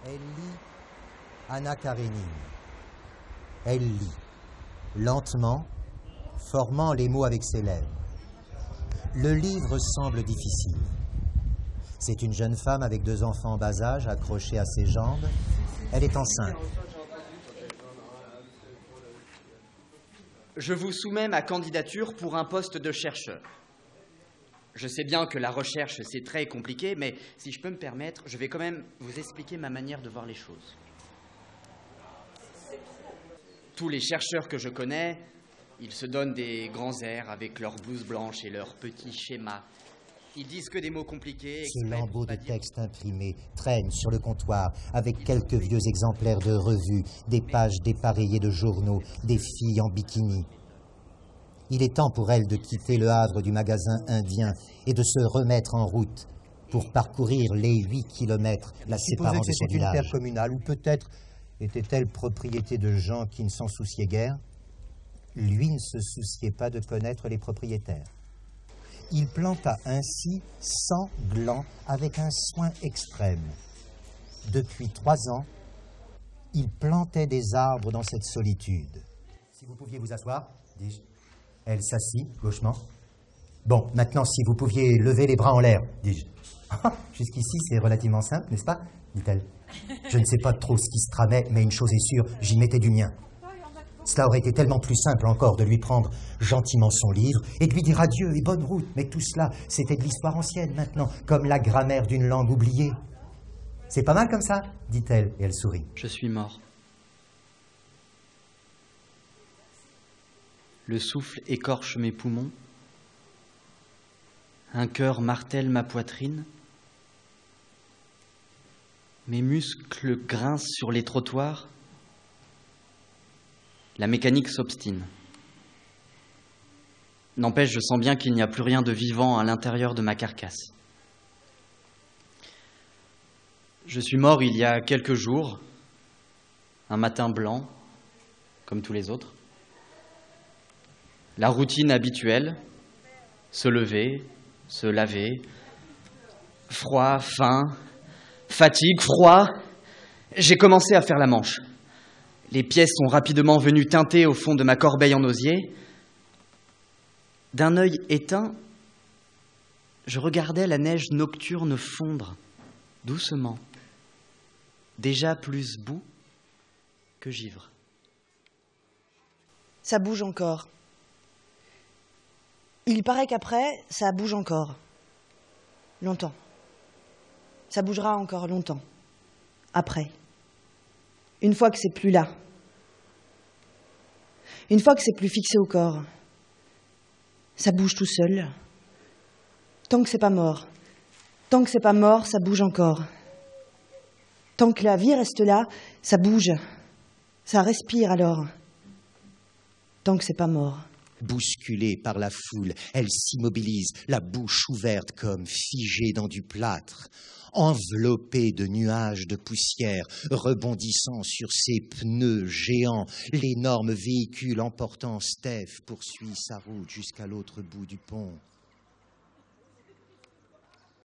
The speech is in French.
Elle lit Anna Karénine. Elle lit, lentement, formant les mots avec ses lèvres. Le livre semble difficile. C'est une jeune femme avec 2 enfants en bas âge accrochés à ses jambes. Elle est enceinte. Je vous soumets ma candidature pour un poste de chercheur. Je sais bien que la recherche, c'est très compliqué, mais si je peux me permettre, je vais quand même vous expliquer ma manière de voir les choses. Tous les chercheurs que je connais, ils se donnent des grands airs avec leurs blouses blanches et leurs petits schémas. Ils disent que des mots compliqués. Ce lambeau de texte imprimé traîne sur le comptoir avec quelques vieux exemplaires de revues, des pages dépareillées de journaux, des filles en bikini. Il est temps pour elle de quitter le havre du magasin indien et de se remettre en route pour parcourir les 8 kilomètres la séparant de son village. Une terre communale, ou peut-être était-elle propriété de gens qui ne s'en souciaient guère. Lui ne se souciait pas de connaître les propriétaires. Il planta ainsi 100 glands avec un soin extrême. Depuis 3 ans, il plantait des arbres dans cette solitude. Si vous pouviez vous asseoir, dis-je. Elle s'assit gauchement. Bon, maintenant, si vous pouviez lever les bras en l'air, dis-je. Jusqu'ici, c'est relativement simple, n'est-ce pas, dit-elle. Je ne sais pas trop ce qui se tramait, mais une chose est sûre, j'y mettais du mien. Cela aurait été tellement plus simple encore de lui prendre gentiment son livre et de lui dire adieu et bonne route. Mais tout cela, c'était de l'histoire ancienne maintenant, comme la grammaire d'une langue oubliée. C'est pas mal comme ça, dit-elle, et elle sourit. Je suis mort. Le souffle écorche mes poumons. Un cœur martèle ma poitrine. Mes muscles grincent sur les trottoirs. La mécanique s'obstine. N'empêche, je sens bien qu'il n'y a plus rien de vivant à l'intérieur de ma carcasse. Je suis mort il y a quelques jours, un matin blanc, comme tous les autres. La routine habituelle, se lever, se laver, froid, faim, fatigue, froid. J'ai commencé à faire la manche. Les pièces sont rapidement venues teinter au fond de ma corbeille en osier. D'un œil éteint, je regardais la neige nocturne fondre, doucement, déjà plus boue que givre. Ça bouge encore. Il paraît qu'après, ça bouge encore. Longtemps. Ça bougera encore longtemps. Après. Une fois que c'est plus là. Une fois que c'est plus fixé au corps. Ça bouge tout seul. Tant que c'est pas mort. Tant que c'est pas mort, ça bouge encore. Tant que la vie reste là, ça bouge. Ça respire alors. Tant que c'est pas mort. Bousculée par la foule, elle s'immobilise, la bouche ouverte comme figée dans du plâtre, enveloppée de nuages de poussière, rebondissant sur ses pneus géants. L'énorme véhicule emportant Steph poursuit sa route jusqu'à l'autre bout du pont.